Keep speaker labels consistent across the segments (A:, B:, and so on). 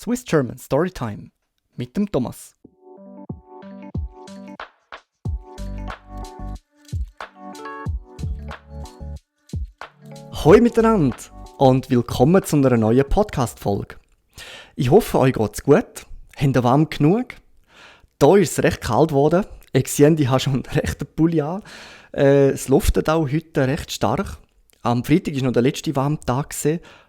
A: Swiss German Storytime mit dem Thomas. Hoi miteinander und willkommen zu einer neuen Podcast-Folge. Ich hoffe, euch geht's gut. Habt ihr warm genug? Hier ist es recht kalt geworden. Ich sehe, ich habe schon einen rechten Pulli an. Es luftet auch heute recht stark. Am Freitag war noch der letzte warme Tag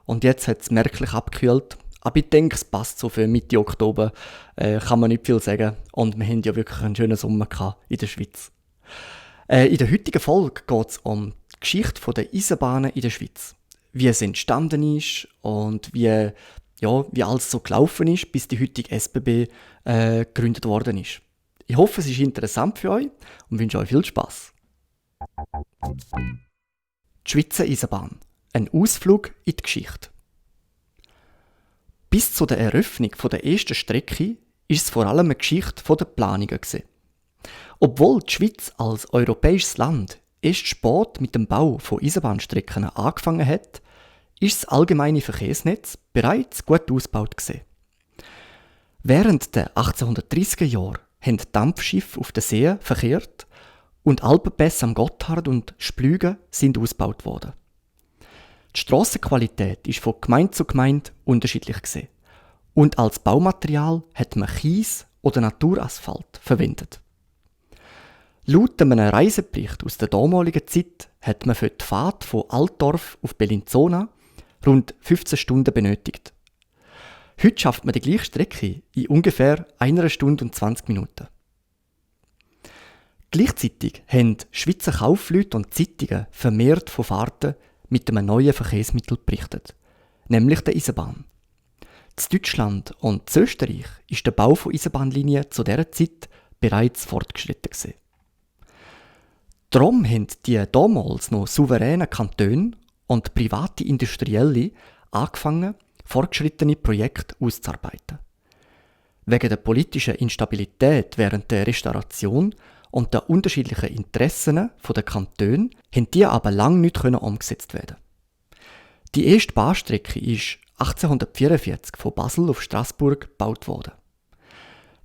A: und jetzt hat es merklich abgekühlt. Aber ich denke, es passt so für Mitte Oktober. Kann man nicht viel sagen. Und wir haben ja wirklich einen schönen Sommer in der Schweiz. In der heutigen Folge geht es um die Geschichte der Eisenbahnen in der Schweiz. Wie es entstanden ist und wie alles so gelaufen ist, bis die heutige SBB gegründet worden ist. Ich hoffe, es ist interessant für euch und wünsche euch viel Spass. Die Schweizer Eisenbahn. Ein Ausflug in die Geschichte. Bis zu der Eröffnung der ersten Strecke ist es vor allem eine Geschichte der Planungen. Obwohl die Schweiz als europäisches Land erst spät mit dem Bau von Eisenbahnstrecken angefangen hat, ist das allgemeine Verkehrsnetz bereits gut ausgebaut gewesen. Während der 1830er Jahre haben Dampfschiffe auf den See verkehrt und Alpenpässe am Gotthard und Splügen sind ausgebaut worden. Die Strassenqualität ist von Gemeinde zu Gemeinde unterschiedlich gewesen. Und als Baumaterial hat man Kies oder Naturasphalt verwendet. Laut einem Reisebericht aus der damaligen Zeit hat man für die Fahrt von Altdorf auf Bellinzona rund 15 Stunden benötigt. Heute schafft man die gleiche Strecke in ungefähr 1 Stunde und 20 Minuten. Gleichzeitig haben Schweizer Kaufleute und Zeitungen vermehrt von Fahrten mit einem neuen Verkehrsmittel berichtet, nämlich der Eisenbahn. In Deutschland und in Österreich ist der Bau von Eisenbahnlinien zu dieser Zeit bereits fortgeschritten gewesen. Darum haben die damals noch souveränen Kantone und private Industrielle angefangen, fortgeschrittene Projekte auszuarbeiten. Wegen der politischen Instabilität während der Restauration und der unterschiedlichen Interessen der Kantone haben die aber lange nicht umgesetzt werden. Die erste Bahnstrecke ist 1844 von Basel auf Straßburg gebaut worden.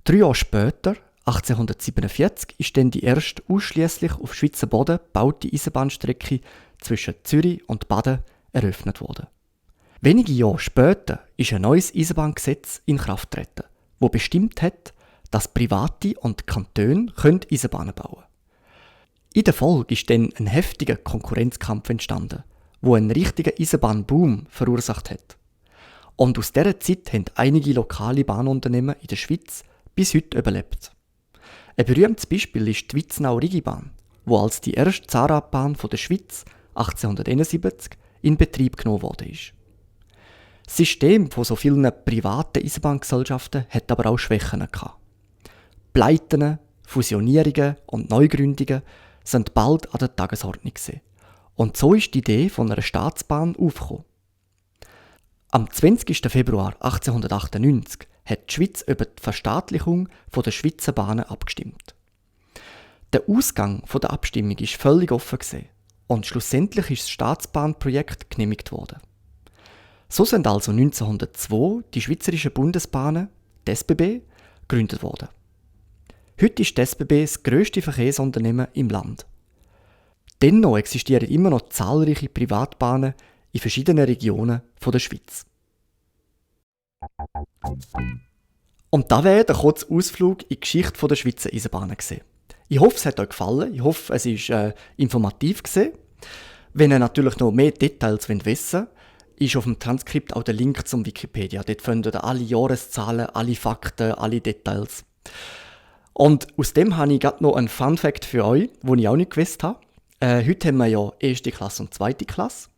A: 3 Jahre später, 1847, ist dann die erste ausschließlich auf Schweizer Boden gebaute Eisenbahnstrecke zwischen Zürich und Baden eröffnet worden. Wenige Jahre später ist ein neues Eisenbahngesetz in Kraft getreten, das bestimmt hat, dass Private und Kantone Eisenbahnen bauen können. In der Folge ist dann ein heftiger Konkurrenzkampf entstanden, wo einen richtigen Eisenbahnboom verursacht hat. Und aus dieser Zeit haben einige lokale Bahnunternehmen in der Schweiz bis heute überlebt. Ein berühmtes Beispiel ist die Witzenau-Rigibahn, die als die erste Zahnradbahn der Schweiz 1871 in Betrieb genommen wurde. Das System von so vielen privaten Eisenbahngesellschaften hat aber auch Schwächen gehabt. Pleiten, Fusionierungen und Neugründungen sind bald an der Tagesordnung gewesen. Und so ist die Idee von einer Staatsbahn aufgekommen. Am 20. Februar 1898 hat die Schweiz über die Verstaatlichung der Schweizer Bahnen abgestimmt. Der Ausgang der Abstimmung war völlig offen gewesen und schlussendlich ist das Staatsbahnprojekt genehmigt worden. So sind also 1902 die Schweizerischen Bundesbahnen, die SBB, gegründet worden. Heute ist die SBB das grösste Verkehrsunternehmen im Land. Dennoch existieren immer noch zahlreiche Privatbahnen in verschiedenen Regionen der Schweiz. Und das wäre der kurze Ausflug in die Geschichte der Schweizer Eisenbahnen gewesen. Ich hoffe, es hat euch gefallen. Ich hoffe, es war informativ gewesen. Wenn ihr natürlich noch mehr Details wissen wollt, ist auf dem Transkript auch der Link zum Wikipedia. Dort findet ihr alle Jahreszahlen, alle Fakten, alle Details. Und aus dem habe ich gerade noch einen Fun-Fact für euch, den ich auch nicht gewusst habe. Heute haben wir ja 1. Klasse und 2. Klasse.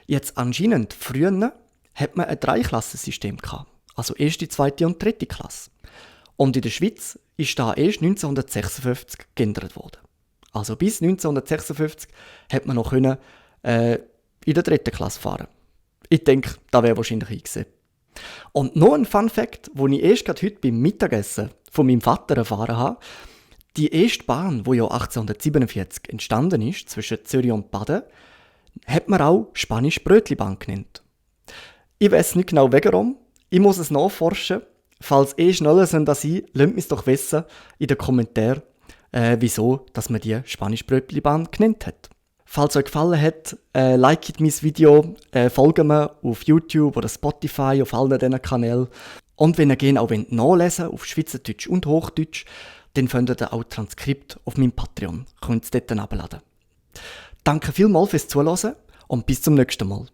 A: Jetzt anscheinend, früher hat man ein 3-Klassen-System gehabt. Also 1., 2. und 3. Klasse. Und in der Schweiz ist da erst 1956 geändert worden. Also bis 1956 hat man noch in der 3. Klasse fahren. Ich denke, da wäre wahrscheinlich eingesehen. Und noch ein Fun-Fact, den ich erst gerade heute beim Mittagessen von meinem Vater erfahren habe. Die erste Bahn, die ja 1847 entstanden ist, zwischen Zürich und Baden, hat man auch Spanisch Brötlibahn genannt. Ich weiß nicht genau warum. Ich muss es nachforschen. Falls schneller sind als ich, lasst mich doch wissen in den Kommentaren, wieso dass man die Spanisch-Brötli-Bahn genannt hat. Falls es euch gefallen hat, liket mein Video, folgt mir auf YouTube oder Spotify, auf allen diesen Kanälen. Und wenn ihr gerne auch nachlesen wollt, auf Schweizerdeutsch und Hochdeutsch, dann findet ihr auch Transkript auf meinem Patreon. Könnt ihr es dort abladen. Danke vielmals fürs Zuhören und bis zum nächsten Mal.